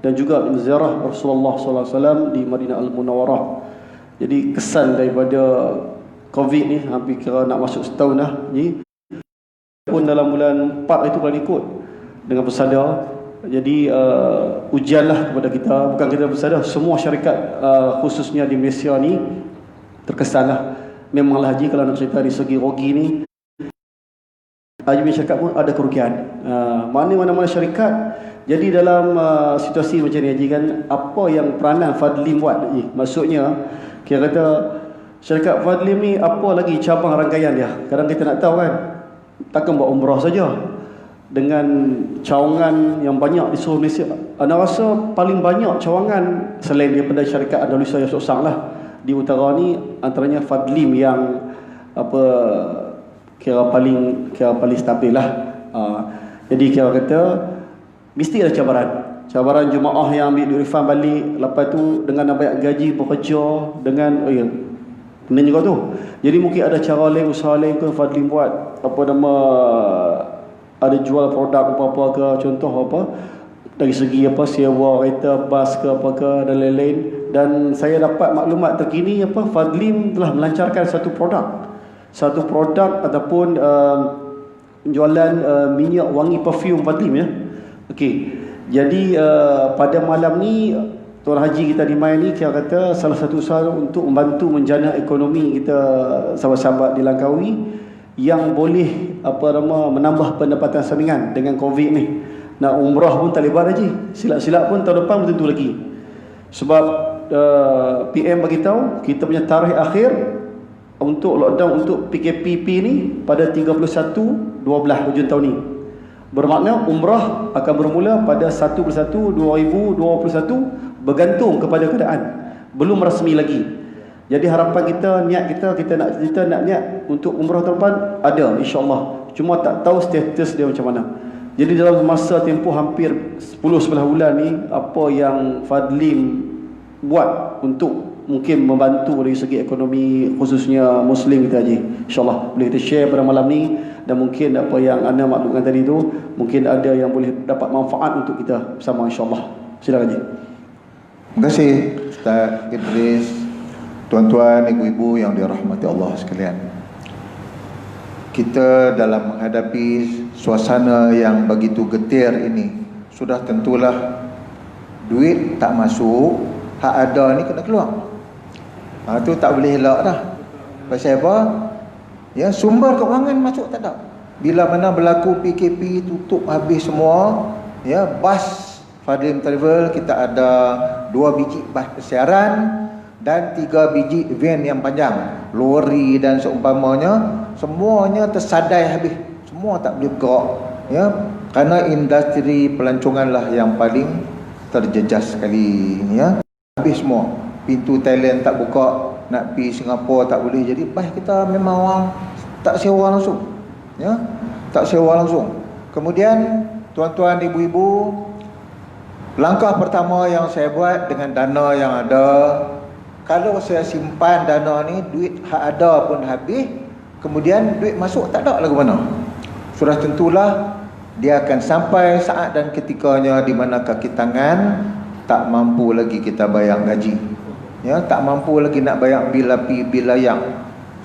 dan juga menziarah Rasulullah sallallahu alaihi wasallam di Madinah Al-Munawwarah. Jadi kesan daripada Covid ni hampir kira nak masuk setahun dah ni. Pun dalam bulan 4 itu kalau ikut dengan bersadar. Jadi ujianlah kepada kita, bukan kita bersadar, semua syarikat khususnya di Malaysia ni terkesanlah. Memanglah haji kalau nak cerita dari segi rugi ni, haji syarikat pun ada kerugian. Mana-mana syarikat. Jadi dalam situasi macam ni haji kan, apa yang peranan Fadlim buat haji? Maksudnya kira kata syarikat Fadlim ni apa lagi cabang rangkaian dia? Kadang kita nak tahu kan, takkan buat umrah saja dengan cawangan yang banyak di seluruh Malaysia. Anda rasa paling banyak cawangan selain daripada syarikat Andalusia yang sosang lah di utara ni, antaranya Fadlim yang apa kira paling stabil lah. Jadi kira kata mesti ada cabaran jemaah yang ambil duit refund balik, lepas tu dengan nak bayar gaji bekerja dengan kena juga tu. Jadi mungkin ada cara lain, usaha lain ke Fadlim buat, apa nama, ada jual produk apa-apa ke, contoh apa dari segi apa sewa kereta bas ke apa ke dan lain-lain. Dan saya dapat maklumat terkini apa Fadlim telah melancarkan satu produk ataupun jualan minyak wangi perfume Fadlim ya. Okey. Jadi pada malam ni Tuan Haji kita di Mai ni kira kata salah satu usaha untuk membantu menjana ekonomi kita sahabat-sahabat di Langkawi yang boleh apa nama menambah pendapatan sampingan dengan Covid ni. Nak umrah pun tak lebar haji, silap-silap pun tahun depan tentu lagi. Sebab PM bagi tahu kita punya tarikh akhir untuk lockdown untuk PKPP ni pada 31/12 hujung tahun ni. Bermakna umrah akan bermula pada 1/1/2021 bergantung kepada keadaan, belum rasmi lagi. Jadi harapan kita, niat kita nak niat untuk umrah tahun depan ada insya-Allah. Cuma tak tahu status dia macam mana. Jadi dalam masa tempoh hampir 10-11 bulan ni, apa yang Fadlim buat untuk mungkin membantu dari segi ekonomi khususnya Muslim kita haji, insya-Allah boleh kita share pada malam ni. Dan mungkin apa yang anda maklumkan tadi tu, mungkin ada yang boleh dapat manfaat untuk kita bersama insya-Allah. Silakan haji. Terima kasih Ustaz Idris, tuan-tuan, ibu-ibu yang dirahmati Allah sekalian. Kita dalam menghadapi suasana yang begitu getir ini, sudah tentulah duit tak masuk, hak ada ni kena keluar. Tu tak boleh elak dah. Pasal apa? Ya, sumber kewangan masuk tak ada. Bila mana berlaku PKP, tutup habis semua, ya, bas Fadlim Travel kita ada 2 biji bas persiaran dan 3 biji van yang panjang, lori dan seumpamanya, semuanya tersadai habis. Semua tak boleh gerak, ya, kerana industri pelanconganlah yang paling terjejas sekali, ya. Habis semua. Pintu Thailand tak buka, nak pergi Singapura tak boleh. Jadi bas kita memang orang tak sewa langsung, ya, tak sewa langsung. Kemudian tuan-tuan, ibu-ibu, langkah pertama yang saya buat dengan dana yang ada, kalau saya simpan dana ni, duit hak ada pun habis, kemudian duit masuk tak ada lagu mana. Sudah tentulah dia akan sampai saat dan ketikanya di mana kaki tangan tak mampu lagi kita bayar gaji, ya, tak mampu lagi nak bayar bil api, bil air,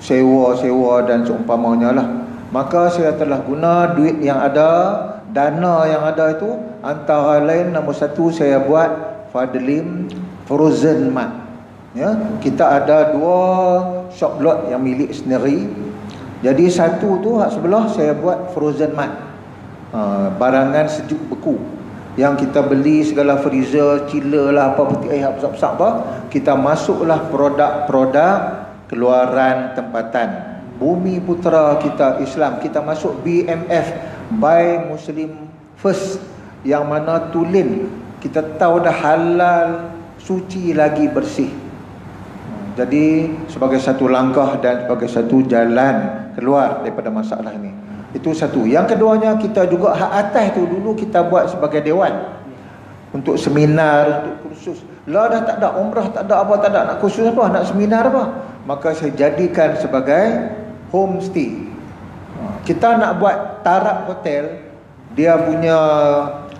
sewa dan seumpamanya lah. Maka saya telah guna duit yang ada, dana yang ada itu, antara lain nombor 1 saya buat Fadlim Frozen Mart, ya. Kita ada 2 shop lot yang milik sendiri. Jadi satu tu hak sebelah saya buat frozen mart, barangan sejuk beku yang kita beli segala freezer, chiller lah, apa peti air besar-besar apa, kita masuklah produk-produk keluaran tempatan Bumi Putera kita Islam. Kita masuk BMF, Buy Muslim First, yang mana tulen kita tahu dah halal, suci lagi bersih. Jadi sebagai satu langkah dan sebagai satu jalan keluar daripada masalah ini. Itu satu. Yang keduanya, kita juga hak atas tu dulu kita buat sebagai dewan untuk seminar, untuk kursus. Lah dah tak ada umrah, tak ada apa, tak ada nak kursus apa, nak seminar apa, maka saya jadikan sebagai homestay. Kita nak buat taraf hotel, dia punya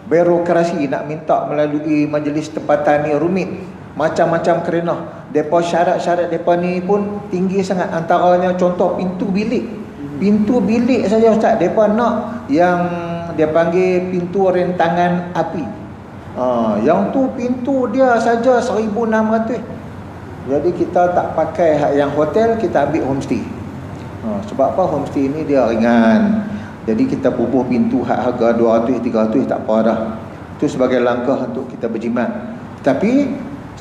birokrasi nak minta melalui majlis tempatan ni rumit, macam-macam kerana depa syarat-syarat depa ni pun tinggi sangat. Antaranya contoh pintu bilik saja Ustaz, depa nak yang dia panggil pintu rentangan api. Yang tu pintu dia saja 1,600. Jadi kita tak pakai hak yang hotel, kita ambil homestay. Sebab apa? Homestay ni dia ringan. Jadi kita bubuh pintu hak harga 200, 300 tak apa dah. Itu sebagai langkah untuk kita berjimat. Tapi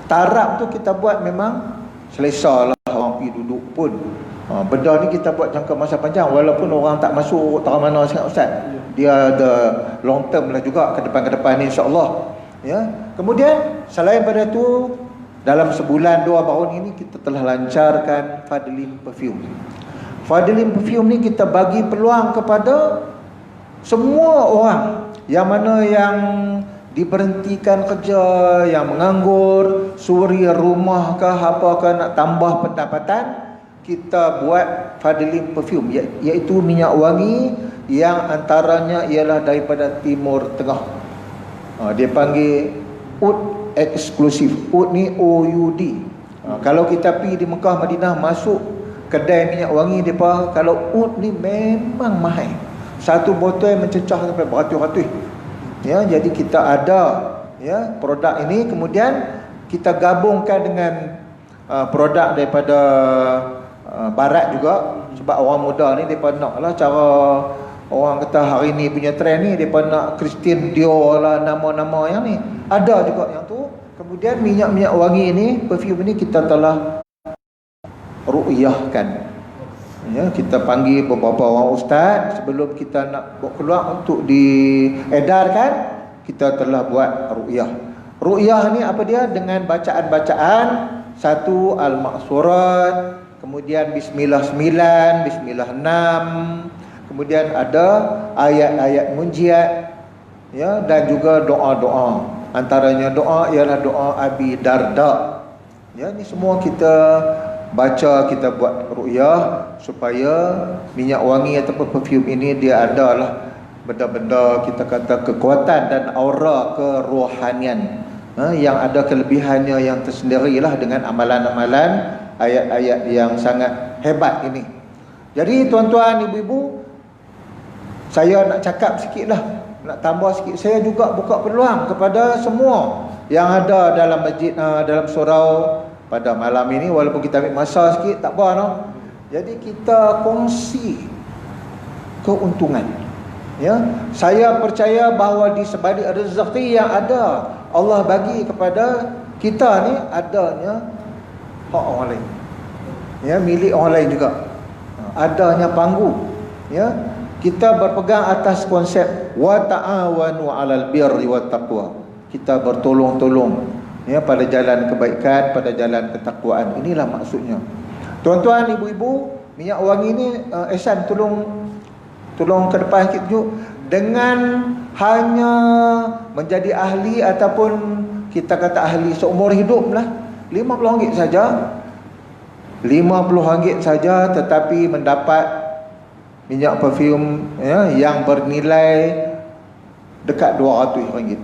taraf tu kita buat memang selesa lah, orang pergi duduk pun. Benda ni kita buat jangka masa panjang, walaupun orang tak masuk tak mana sangat Ustaz. Dia ada long term lah juga ke depan ni insya-Allah. Ya. Kemudian selain pada tu, dalam sebulan 2 tahun ini kita telah lancarkan Fadlin Perfume. Fadlin Perfume ni kita bagi peluang kepada semua orang yang mana yang diberhentikan kerja, yang menganggur, suri rumah ke apa ke, nak tambah pendapatan, kita buat Fadlin Perfume, iaitu minyak wangi yang antaranya ialah daripada Timur Tengah. Dia panggil Oud eksklusif. Oud ni OUD. Kalau kita pergi di Mekah, Madinah, masuk kedai minyak wangi depa, kalau Oud ni memang mahal. Satu botol mencecah sampai beratus-ratus. Ya, jadi kita ada ya produk ini, kemudian kita gabungkan dengan produk daripada barat juga, sebab orang muda ni depa naklah cara orang kata hari ni punya trend ni, depa nak Christian Dior lah, nama-nama yang ni ada juga yang tu. Kemudian minyak-minyak wangi ini, perfume ini kita telah ru'yahkan. Ya, kita panggil beberapa orang ustaz sebelum kita nak buat keluar untuk diedarkan, kita telah buat ru'yah. Ru'yah ni apa dia? Dengan bacaan-bacaan, satu Al-Ma'surat, kemudian Bismillah 9, Bismillah 6, kemudian ada ayat-ayat munjiat, ya, dan juga doa-doa. Antaranya doa ialah doa Abi Darda. Ya, ni semua kita baca, kita buat ru'yah supaya minyak wangi ataupun perfume ini dia adalah benda-benda kita kata kekuatan dan aura kerohanian, yang ada kelebihannya yang tersendirilah dengan amalan-amalan ayat-ayat yang sangat hebat ini. Jadi tuan-tuan, ibu-ibu, saya nak cakap sikit lah, nak tambah sikit. Saya juga buka peluang kepada semua yang ada dalam masjid, dalam surau pada malam ini, walaupun kita ambil masa sikit, tak apa no. Jadi kita kongsi keuntungan. Ya, saya percaya bahawa di sebalik rezeki yang ada Allah bagi kepada kita ni, adanya hak orang lain. Ya, milik orang lain juga. Adanya panggung. Ya, kita berpegang atas konsep wa ta'awanu 'alal birri wat taqwa. Kita bertolong-tolong ya pada jalan kebaikan, pada jalan ketakwaan. Inilah maksudnya. Tuan-tuan, ibu-ibu, minyak wangi ni Ehsan tolong ke depan sikit tunjuk. Dengan hanya menjadi ahli ataupun kita kata ahli seumur hidup lah, RM50 saja. RM50 saja, tetapi mendapat minyak perfume ya, yang bernilai dekat RM200.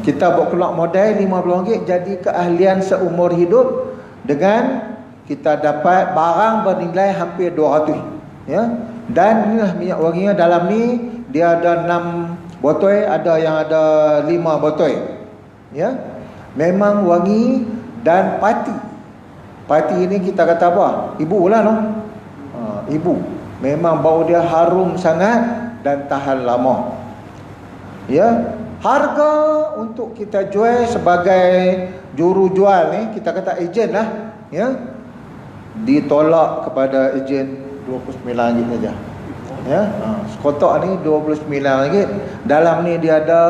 Kita buat keluar modal RM50, jadi keahlian seumur hidup, dengan kita dapat barang bernilai hampir 200 ya. Dan inilah minyak wanginya. Dalam ni dia ada 6 botol, ada yang ada 5 botol ya. Memang wangi. Dan pati ini kita kata apa? Ibu lah no. Ibu. memang bau dia harum sangat dan tahan lama. Ya, harga untuk kita jual sebagai juru jual ni, kita kata ejen lah, ya, ditolak kepada ejen RM29 saja. Ya, sekotak ni RM29. Dalam ni dia ada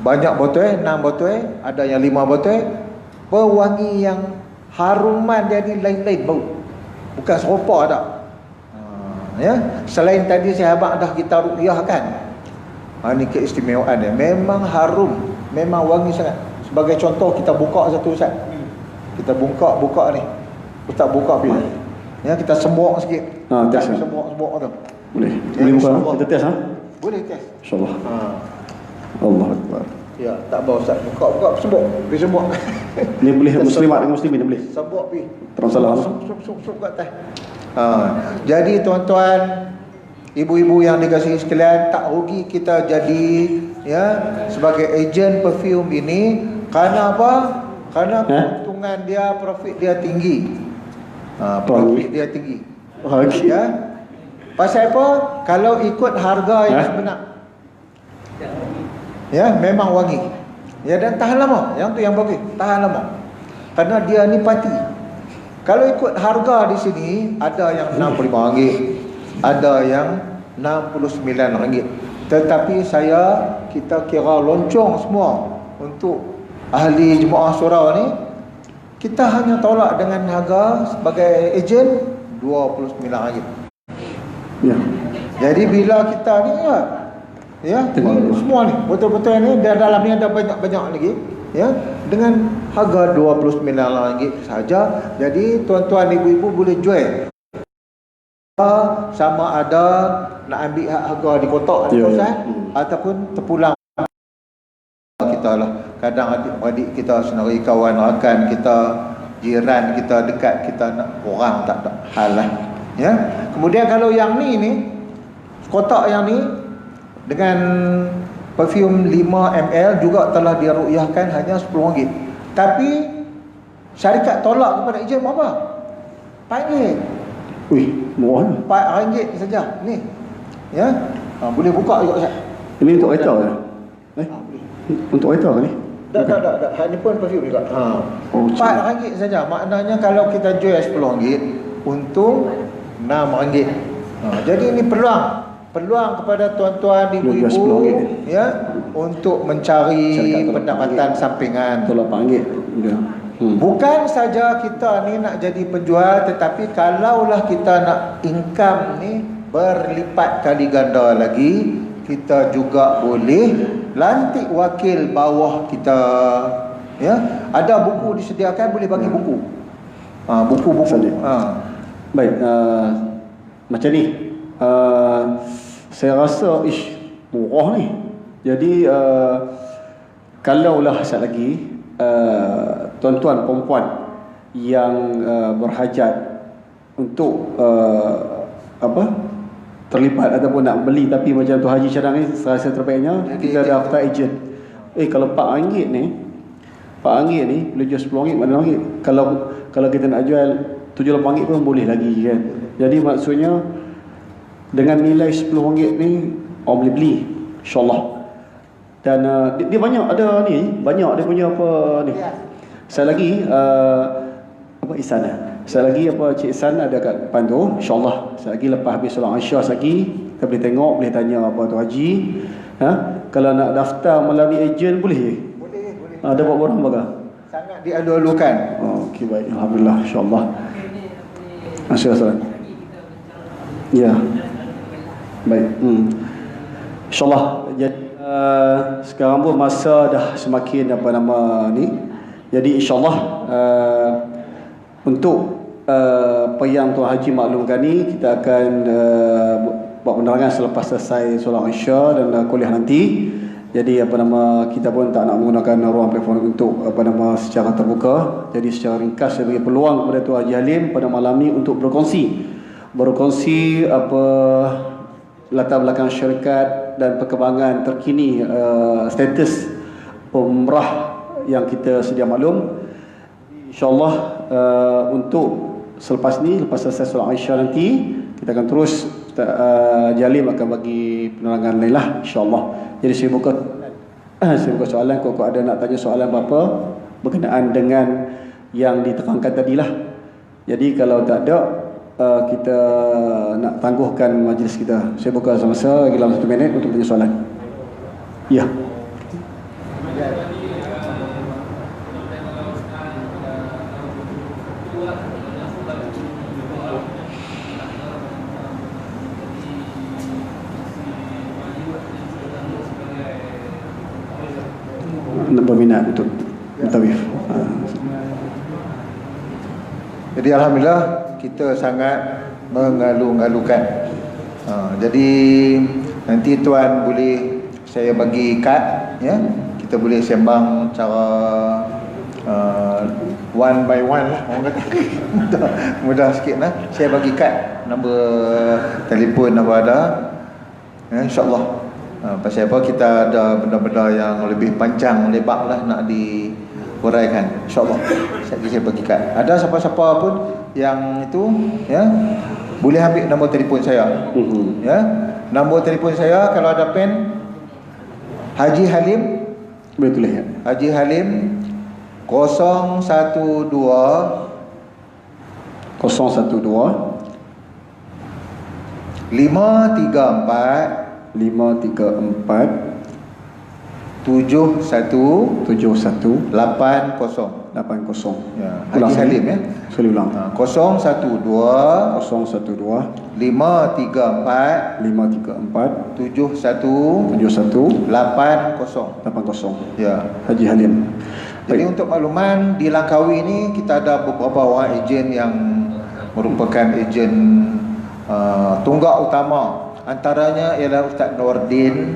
banyak botol, 6 botol, ada yang 5 botol. Pewangi yang haruman dia ni lain-lain bau, bukan serupa tak. Ya, selain tadi sahabat dah kita ruqyahkan, ini keistimewaan dia. Memang harum, memang wangi sangat. Sebagai contoh, kita buka satu Ustaz. Kita buka ni. Ustaz buka pi. Ya, kita sembuk sikit. Test. Sembuk tu. Boleh. Boleh buka. Kita test Boleh test. Insya-Allah. Allah Akbar. Ya, tak apa Ustaz. Buka sembuk. Pi sembuk. Ni boleh muslimat dengan muslimin boleh. Sembuk pi. Terang salah. Sembuk kat atas. Jadi tuan-tuan, ibu-ibu yang dikasihi sekalian, tak rugi kita jadi ya sebagai ejen perfume ini. Kerana apa? Kerana keuntungan dia, profit dia tinggi. Profit dia tinggi. Ya. Pasal apa? Kalau ikut harga yang sebenar, ya, memang wangi. Ya, dan tahan lama. Yang tu yang bagus, tahan lama. Kerana dia ni pati. Kalau ikut harga di sini, ada yang RM65, ada yang RM69. Tetapi kita kira loncong semua untuk ahli jemaah surau ni. Kita hanya tolak dengan harga sebagai ejen RM29. Ya. Jadi bila kita ni ya ini semua ni betul-betul ni dalam ni ada banyak-banyak lagi, ya, dengan harga RM29 saja. Jadi tuan-tuan ibu-ibu boleh jual. Sama ada nak ambil harga di kotak ataupun terpulang kita lah. Kadang adik-adik kita sendiri, kawan rakan kita, jiran kita dekat, kita nak orang tak ada hal lah. Ya. Kemudian kalau yang ni kotak yang ni dengan perfume 5 ml juga telah diruqyahkan hanya RM10. Tapi syarikat tolak kepada ejen berapa? RM4. Wih, murah ni. RM4 saja ni. Ya. Boleh buka juga Ustaz. Ini untuk kereta ke? Untuk kereta ke ni? Tak. Ini pun perfume juga. RM4 saja. Maknanya kalau kita jual RM10, untung RM6. Jadi ini peluang kepada tuan-tuan ibu-ibu ya untuk mencari pendapatan sampingan. Tolak RM4. Bukan saja kita ni nak jadi penjual, tetapi kalaulah kita nak income ni berlipat kali ganda lagi, kita juga boleh lantik wakil bawah kita. Ya, ada buku disediakan, boleh bagi buku. Buku-buku. Baik, macam ni. Saya rasa murah ni. Jadi kalaulah sekali lagi tuan-tuan perempuan yang berhajat untuk terlibat ataupun nak beli, tapi macam tu Haji Syarang ni, saya rasa terbaiknya kita daftar ejen. Kalau RM4 ni boleh jual RM10, mana lagi? Kalau kita nak jual RM7-8 pun boleh lagi kan. Jadi maksudnya dengan nilai RM10 ni orang boleh beli, insya-Allah. Dan dia banyak ada ni, banyak dia punya apa ni. Saya lagi Ihsan. Saya lagi Cik Ihsan ada kat depan tu, insya-Allah. Saya lagi lepas habis solat Isyak lagi, kita boleh tengok, boleh tanya apa tu Haji. Kalau nak daftar melalui ejen boleh. Boleh. Ada buat borang baga. Sangat dialu-alukan. Okey, baik. Alhamdulillah, insya-Allah. Masya-Allah. Ya. Baik. InsyaAllah. Jadi sekarang pun masa dah semakin ni. Jadi insyaAllah untuk apa yang Tuan Haji maklumkan ni, kita akan buat penerangan selepas selesai solat Isya dan kuliah nanti. Jadi kita pun tak nak menggunakan ruang platform untuk secara terbuka. Jadi secara ringkas saya bagi peluang kepada Tuan Haji Halim pada malam ni untuk berkongsi apa latar belakang syarikat dan perkembangan terkini status umrah yang kita sedia maklum. InsyaAllah untuk selepas ni, lepas selesai solat Isya nanti, kita akan terus Jalim akan bagi penerangan lain lah, insyaAllah. Jadi saya buka soalan. Kalau ada nak tanya soalan apa-apa berkenaan dengan yang ditekankan tadilah. Jadi kalau tak ada, kita nak tangguhkan majlis kita. Saya buka semasa lagi dalam 1 minit untuk tanya soalan. Ya. Berminat untuk tawif. Jadi alhamdulillah kita sangat mengalu-alukan. Jadi nanti tuan boleh saya bagi kad, ya. Kita boleh sembang cara one by one lah, orang kata. mudah sikit lah. Saya bagi kad, nombor telefon apa ada, ya, insyaAllah. Pasal apa, kita ada benda-benda yang lebih panjang lebar lah nak diuraikan, insyaAllah. Saya bagi kad. Ada siapa-siapa pun yang itu, ya, boleh ambil nombor telefon saya. Ya, nombor telefon saya kalau ada pen, Haji Halim, Betul ya. Haji Halim 012 012 534 71 71 80. 80. Ya, Haji Halim, ya. Sekali ulang. 012 012 534 534 71 71 80. 80. Ya. Haji Halim. Jadi untuk makluman, di Langkawi ni kita ada beberapa orang ejen yang merupakan ejen tunggak utama. Antaranya ialah Ustaz Nordin,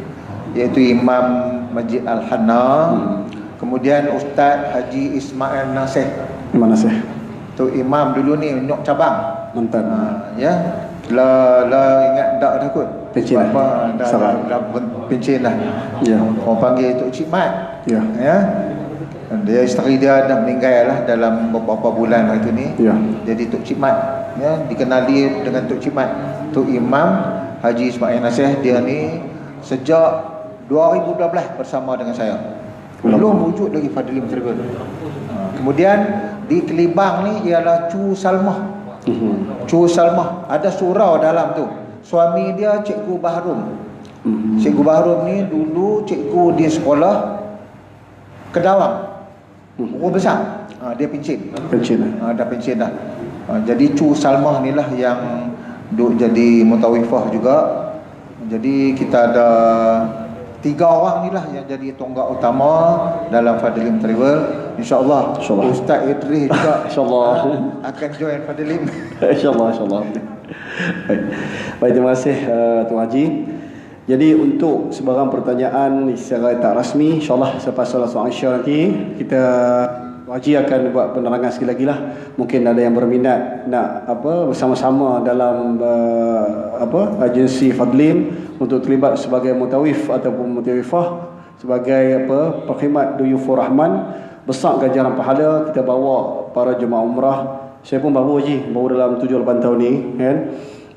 iaitu Imam Masjid Al-Hana. Kemudian Ustaz Haji Ismail Nasih. Mana sih? Tu imam dulu ni Nyok Cabang. Mantan. Ya. La ingat tak dah kot. Pencen lah. Dah pencen lah. Ya. Orang panggil Tok Cik Mat. Ya. Ya. Dia isteri dia dah meninggal lah dalam beberapa bulan hari ni. Ya. Jadi Tok Cik Mat, ya, dikenali dengan Tok Cik Mat. Tu Imam Haji Ismail Nasih, dia ni sejak 2012 bersama dengan saya. Belum wujud lagi Fadlim Tribal. Kemudian di Kelibang ni ialah Cu Salmah. Cu Salmah, ada surau dalam tu. Suami dia Cikgu Bahrum. Cikgu Bahrum ni dulu cikgu di sekolah Kedawang. Guru besar. Dia pencen. Dah pencen dah. Jadi Cu Salmah ni lah yang duk jadi mutawifah juga. Jadi kita ada 3 orang ni lah yang jadi tonggak utama dalam Fadlim Travel. InsyaAllah Ustaz Idris juga InsyaAllah akan join Fadlim. InsyaAllah. Baik, terima kasih Tuan Haji. Jadi untuk sebarang pertanyaan secara tak rasmi, InsyaAllah selepas solat Aisyah nanti kita Haji akan buat penerangan sekali lagi lah. Mungkin ada yang berminat nak bersama-sama dalam agensi Fadlim untuk terlibat sebagai mutawif ataupun mutawifah, sebagai perkhidmat Duyufur Rahman, besar ganjaran pahala. Kita bawa para jemaah umrah. Saya pun baru dalam 7-8 tahun ni, kan.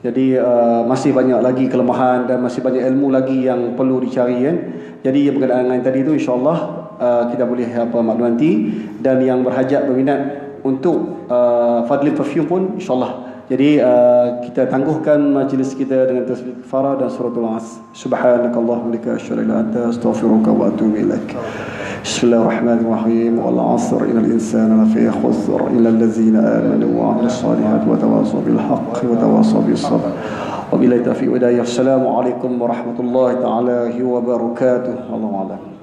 Jadi masih banyak lagi kelemahan dan masih banyak ilmu lagi yang perlu dicari, kan. Jadi berkenaan dengan tadi tu, insyaAllah kita boleh maklum nanti. Dan yang berhajat berminat untuk Fadlim Perfume pun, insyaAllah. Jadi kita tangguhkan majlis kita dengan tasbih farah dan suratul As. Subhanakallahumma wa bihamdika asyhadu an la ilaha illa anta astaghfiruka wa atubu ilaik. Bismillahirrahmanirrahim. Wal 'asr innal insana lafi khusr illa allazina amanu wa 'amilus solihati wa tawassaw bil haqqi wa tawassaw bis sabr. Wabillahi taufiq wa hidayah. Assalamualaikum warahmatullahi taala wabarakatuh. Wallahu a'lam.